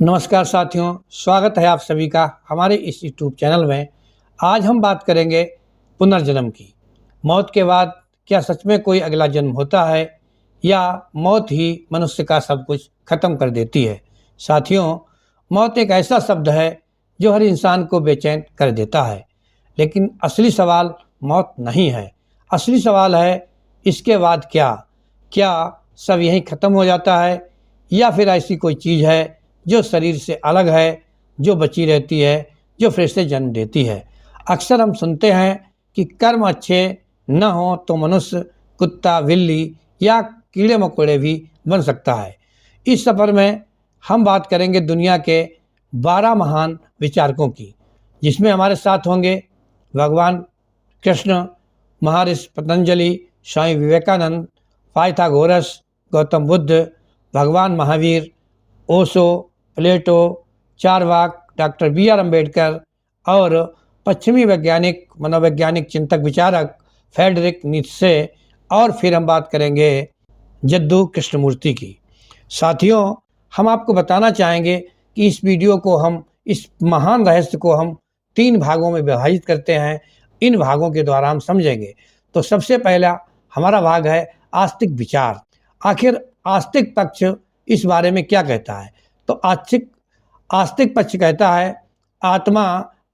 नमस्कार साथियों, स्वागत है आप सभी का हमारे इस यूट्यूब चैनल में। आज हम बात करेंगे पुनर्जन्म की। मौत के बाद क्या सच में कोई अगला जन्म होता है या मौत ही मनुष्य का सब कुछ खत्म कर देती है। साथियों, मौत एक ऐसा शब्द है जो हर इंसान को बेचैन कर देता है, लेकिन असली सवाल मौत नहीं है। असली सवाल है इसके बाद क्या? क्या सब यहीं ख़त्म हो जाता है या फिर ऐसी कोई चीज़ है जो शरीर से अलग है, जो बची रहती है, जो फिर से जन्म देती है। अक्सर हम सुनते हैं कि कर्म अच्छे न हो तो मनुष्य कुत्ता, बिल्ली या कीड़े मकोड़े भी बन सकता है। इस सफ़र में हम बात करेंगे दुनिया के 12 महान विचारकों की, जिसमें हमारे साथ होंगे भगवान कृष्ण, महर्षि पतंजलि, स्वामी विवेकानंद, पाइथागोरस, गौतम बुद्ध, भगवान महावीर, ओशो, प्लेटो, चारवाक, डॉक्टर बी.आर. अम्बेडकर और पश्चिमी वैज्ञानिक, मनोवैज्ञानिक चिंतक विचारक फ्रेडरिक नीत्शे, और फिर हम बात करेंगे जद्दू कृष्णमूर्ति की। साथियों, हम आपको बताना चाहेंगे कि इस वीडियो को हम, इस महान रहस्य को हम 3 भागों में विभाजित करते हैं। इन भागों के द्वारा हम समझेंगे। तो सबसे पहला हमारा भाग है आस्तिक विचार। आखिर आस्तिक पक्ष इस बारे में क्या कहता है? तो आस्तिक पक्ष कहता है आत्मा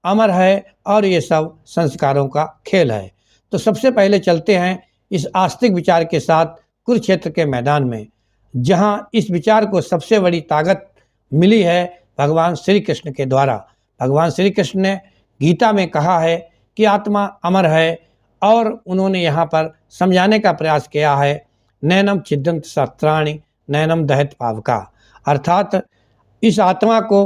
अमर है और ये सब संस्कारों का खेल है। तो सबसे पहले चलते हैं इस आस्तिक विचार के साथ कुरुक्षेत्र के मैदान में, जहाँ इस विचार को सबसे बड़ी ताकत मिली है भगवान श्री कृष्ण के द्वारा। भगवान श्री कृष्ण ने गीता में कहा है कि आत्मा अमर है, और उन्होंने यहाँ पर समझाने का प्रयास किया है नैनम छिद्यंत शस्त्राणि नैनम दहत पावका, अर्थात इस आत्मा को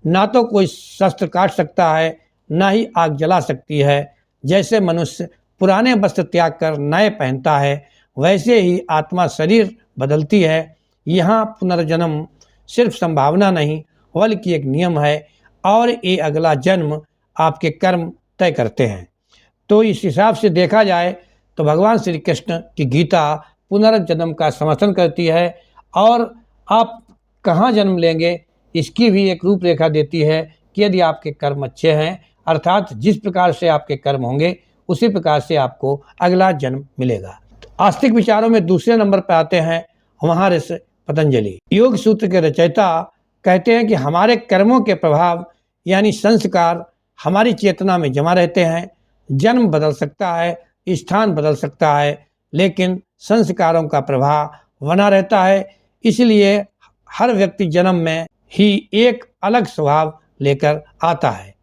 ना तो कोई शस्त्र काट सकता है, ना ही आग जला सकती है। जैसे मनुष्य पुराने वस्त्र त्याग कर नए पहनता है, वैसे ही आत्मा शरीर बदलती है। यहाँ पुनर्जन्म सिर्फ संभावना नहीं बल्कि एक नियम है, और ये अगला जन्म आपके कर्म तय करते हैं। तो इस हिसाब से देखा जाए तो भगवान श्री कृष्ण की गीता पुनर्जन्म का समर्थन करती है, और आप कहाँ जन्म लेंगे इसकी भी एक रूपरेखा देती है कि यदि आपके कर्म अच्छे हैं, अर्थात जिस प्रकार से आपके कर्म होंगे उसी प्रकार से आपको अगला जन्म मिलेगा। तो आस्तिक विचारों में दूसरे नंबर पर आते हैं महर्षि पतंजलि। योग सूत्र के रचयिता कहते हैं कि हमारे कर्मों के प्रभाव यानी संस्कार हमारी चेतना में जमा रहते हैं। जन्म बदल सकता है, स्थान बदल सकता है, लेकिन संस्कारों का प्रभाव बना रहता है। इसलिए हर व्यक्ति जन्म में ही एक अलग स्वभाव लेकर आता है।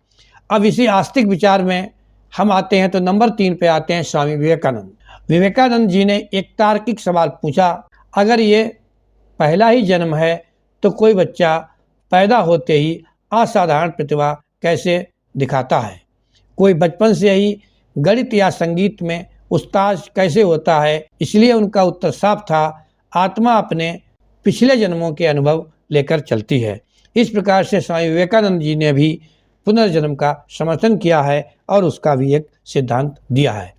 अब इसी आस्तिक विचार में हम आते हैं तो नंबर 3 पे आते हैं स्वामी विवेकानंद। विवेकानंद जी ने एक तार्किक सवाल पूछा, अगर ये पहला ही जन्म है तो कोई बच्चा पैदा होते ही असाधारण प्रतिभा कैसे दिखाता है? कोई बचपन से ही गणित या संगीत में उस्ताद कैसे होता है? इसलिए उनका उत्तर साफ था, आत्मा अपने पिछले जन्मों के अनुभव लेकर चलती है। इस प्रकार से स्वामी विवेकानंद जी ने भी पुनर्जन्म का समर्थन किया है और उसका भी एक सिद्धांत दिया है।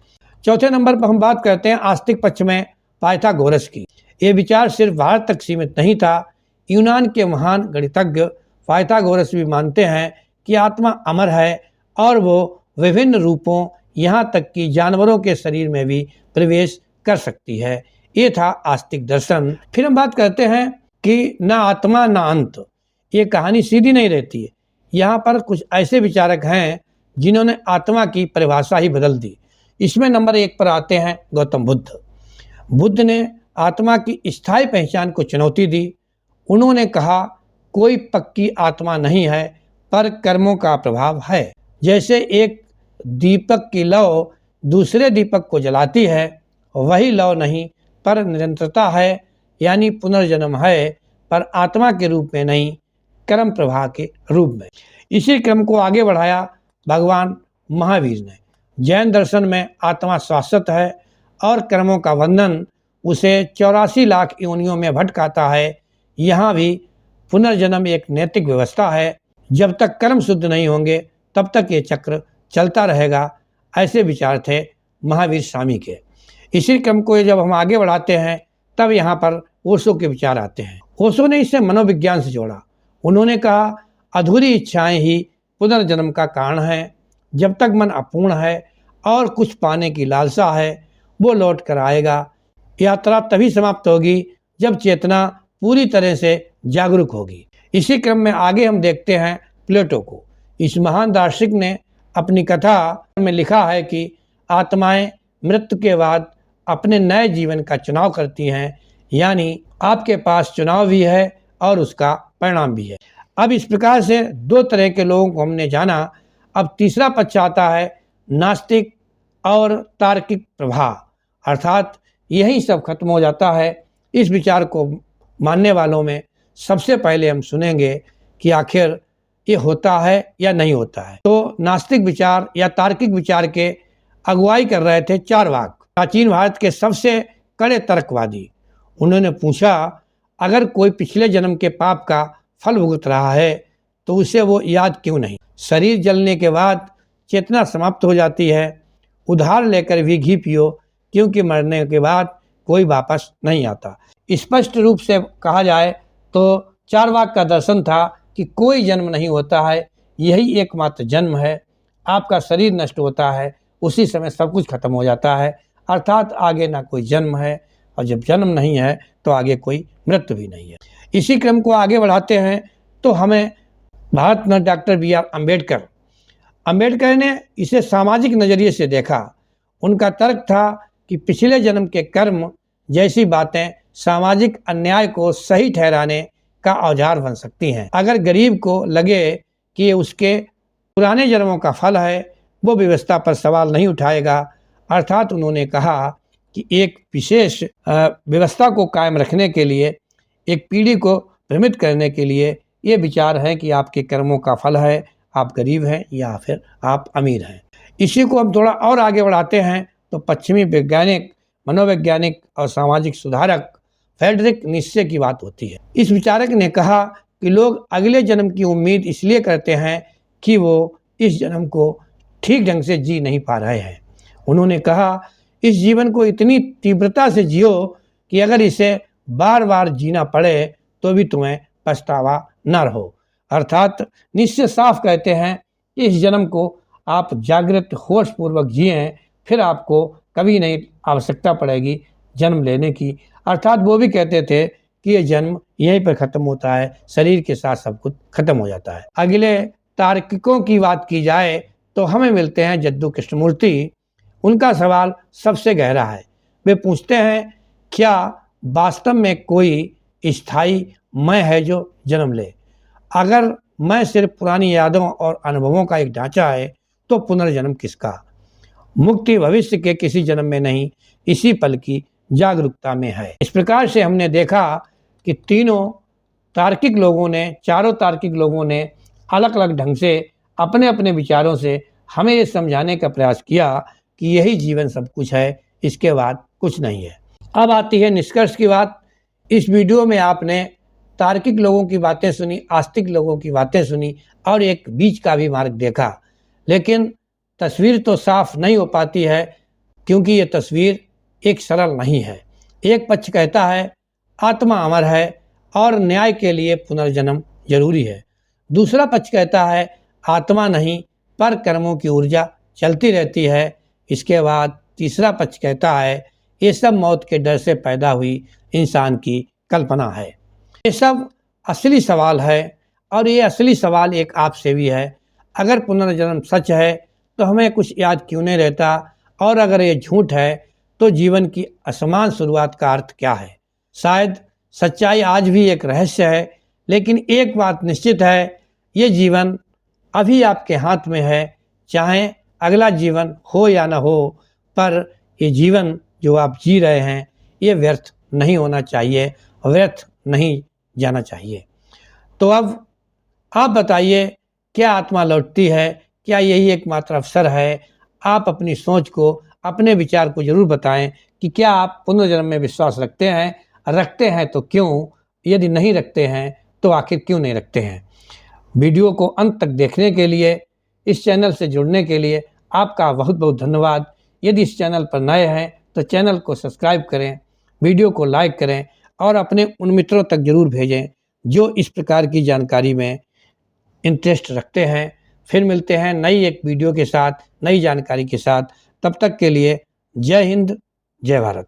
चौथे नंबर पर हम बात करते हैं आस्तिक पक्ष में पाइथागोरस की। ये विचार सिर्फ भारत तक सीमित नहीं था। यूनान के महान गणितज्ञ पाइथागोरस भी मानते हैं कि आत्मा अमर है और वो विभिन्न रूपों, यहाँ तक कि जानवरों के शरीर में भी प्रवेश कर सकती है। ये था आस्तिक दर्शन। फिर हम बात करते हैं कि ना आत्मा ना अंत। ये कहानी सीधी नहीं रहती है। यहाँ पर कुछ ऐसे विचारक हैं जिन्होंने आत्मा की परिभाषा ही बदल दी। इसमें नंबर 1 पर आते हैं गौतम बुद्ध। बुद्ध ने आत्मा की स्थायी पहचान को चुनौती दी। उन्होंने कहा, कोई पक्की आत्मा नहीं है, पर कर्मों का प्रभाव है। जैसे एक दीपक की लौ दूसरे दीपक को जलाती है, वही लौ नहीं पर निरंतरता है, यानी पुनर्जन्म है, पर आत्मा के रूप में नहीं, कर्म प्रवाह के रूप में। इसी क्रम को आगे बढ़ाया भगवान महावीर ने। जैन दर्शन में आत्मा शाश्वत है और कर्मों का बंधन उसे 84 लाख योनियों में भटकाता है। यहाँ भी पुनर्जन्म एक नैतिक व्यवस्था है। जब तक कर्म शुद्ध नहीं होंगे तब तक ये चक्र चलता रहेगा। ऐसे विचार थे महावीर स्वामी के। इसी क्रम को जब हम आगे बढ़ाते हैं तब यहाँ पर ओशो के विचार आते हैं। ओशो ने इसे मनोविज्ञान से जोड़ा। उन्होंने कहा, अधूरी इच्छाएं ही पुनर्जन्म का कारण है। जब तक मन अपूर्ण है और कुछ पाने की लालसा है, वो लौट कर आएगा। यात्रा तभी समाप्त होगी जब चेतना पूरी तरह से जागरूक होगी। इसी क्रम में आगे हम देखते हैं प्लेटो को। इस महान दार्शनिक ने अपनी कथा में लिखा है कि आत्माएं मृत्यु के बाद अपने नए जीवन का चुनाव करती हैं, यानी आपके पास चुनाव भी है और उसका परिणाम भी है। अब इस प्रकार से दो तरह के लोगों को हमने जाना। अब तीसरा पक्ष आता है नास्तिक और तार्किक प्रभाव, अर्थात यही सब खत्म हो जाता है। इस विचार को मानने वालों में सबसे पहले हम सुनेंगे कि आखिर ये होता है या नहीं होता है। तो नास्तिक विचार या तार्किक विचार के अगुवाई कर रहे थे चारवाक, प्राचीन भारत के सबसे कड़े तर्कवादी। उन्होंने पूछा, अगर कोई पिछले जन्म के पाप का फल भुगत रहा है तो उसे वो याद क्यों नहीं? शरीर जलने के बाद चेतना समाप्त हो जाती है। उधार लेकर भी घी पियो, क्योंकि मरने के बाद कोई वापस नहीं आता। स्पष्ट रूप से कहा जाए तो चारवाक का दर्शन था कि कोई जन्म नहीं होता है, यही एकमात्र जन्म है। आपका शरीर नष्ट होता है, उसी समय सब कुछ खत्म हो जाता है, अर्थात आगे ना कोई जन्म है, और जब जन्म नहीं है तो आगे कोई मृत्यु भी नहीं है। इसी क्रम को आगे बढ़ाते हैं तो हमें भारत रत्न डॉक्टर BR अम्बेडकर ने इसे सामाजिक नज़रिए से देखा। उनका तर्क था कि पिछले जन्म के कर्म जैसी बातें सामाजिक अन्याय को सही ठहराने का औजार बन सकती हैं। अगर गरीब को लगे कि ये उसके पुराने जन्मों का फल है, वो व्यवस्था पर सवाल नहीं उठाएगा। अर्थात उन्होंने कहा कि एक विशेष व्यवस्था को कायम रखने के लिए, एक पीढ़ी को भ्रमित करने के लिए ये विचार है कि आपके कर्मों का फल है, आप गरीब हैं या फिर आप अमीर हैं। इसी को हम थोड़ा और आगे बढ़ाते हैं तो पश्चिमी वैज्ञानिक, मनोवैज्ञानिक और सामाजिक सुधारक फ्रेडरिक नीत्शे की बात होती है। इस विचारक ने कहा कि लोग अगले जन्म की उम्मीद इसलिए करते हैं कि वो इस जन्म को ठीक ढंग से जी नहीं पा रहे हैं। उन्होंने कहा, इस जीवन को इतनी तीव्रता से जियो कि अगर इसे बार बार जीना पड़े तो भी तुम्हें पछतावा न रहो। अर्थात नीत्शे साफ कहते हैं कि इस जन्म को आप जागृत होश पूर्वक जिएं, फिर आपको कभी नहीं आवश्यकता पड़ेगी जन्म लेने की। अर्थात वो भी कहते थे कि ये जन्म यहीं पर ख़त्म होता है, शरीर के साथ सब कुछ खत्म हो जाता है। अगले तार्किकों की बात की जाए तो हमें मिलते हैं जद्दू कृष्णमूर्ति। उनका सवाल सबसे गहरा है। वे पूछते हैं, क्या वास्तव में कोई स्थायी मैं है जो जन्म ले? अगर मैं सिर्फ पुरानी यादों और अनुभवों का एक ढांचा है तो पुनर्जन्म किसका? मुक्ति भविष्य के किसी जन्म में नहीं, इसी पल की जागरूकता में है। इस प्रकार से हमने देखा कि चारों तार्किक लोगों ने अलग अलग ढंग से अपने अपने विचारों से हमें ये समझाने का प्रयास किया कि यही जीवन सब कुछ है, इसके बाद कुछ नहीं है। अब आती है निष्कर्ष की बात। इस वीडियो में आपने तार्किक लोगों की बातें सुनी, आस्तिक लोगों की बातें सुनी और एक बीच का भी मार्ग देखा, लेकिन तस्वीर तो साफ नहीं हो पाती है क्योंकि ये तस्वीर एक सरल नहीं है। एक पक्ष कहता है आत्मा अमर है और न्याय के लिए पुनर्जन्म जरूरी है। दूसरा पक्ष कहता है आत्मा नहीं पर कर्मों की ऊर्जा चलती रहती है। इसके बाद तीसरा पक्ष कहता है ये सब मौत के डर से पैदा हुई इंसान की कल्पना है। ये सब असली सवाल है और ये असली सवाल एक आपसे भी है। अगर पुनर्जन्म सच है तो हमें कुछ याद क्यों नहीं रहता, और अगर ये झूठ है तो जीवन की असमान शुरुआत का अर्थ क्या है? शायद सच्चाई आज भी एक रहस्य है, लेकिन एक बात निश्चित है, ये जीवन अभी आपके हाथ में है। चाहे अगला जीवन हो या ना हो, पर ये जीवन जो आप जी रहे हैं ये व्यर्थ नहीं होना चाहिए, व्यर्थ नहीं जाना चाहिए। तो अब आप बताइए, क्या आत्मा लौटती है? क्या यही एकमात्र अवसर है? आप अपनी सोच को, अपने विचार को जरूर बताएं कि क्या आप पुनर्जन्म में विश्वास रखते हैं? रखते हैं तो क्यों? यदि नहीं रखते हैं तो आखिर क्यों नहीं रखते हैं? वीडियो को अंत तक देखने के लिए, इस चैनल से जुड़ने के लिए आपका बहुत बहुत धन्यवाद। यदि इस चैनल पर नए हैं तो चैनल को सब्सक्राइब करें, वीडियो को लाइक करें और अपने उन मित्रों तक जरूर भेजें जो इस प्रकार की जानकारी में इंटरेस्ट रखते हैं। फिर मिलते हैं नई एक वीडियो के साथ, नई जानकारी के साथ। तब तक के लिए जय हिंद, जय भारत।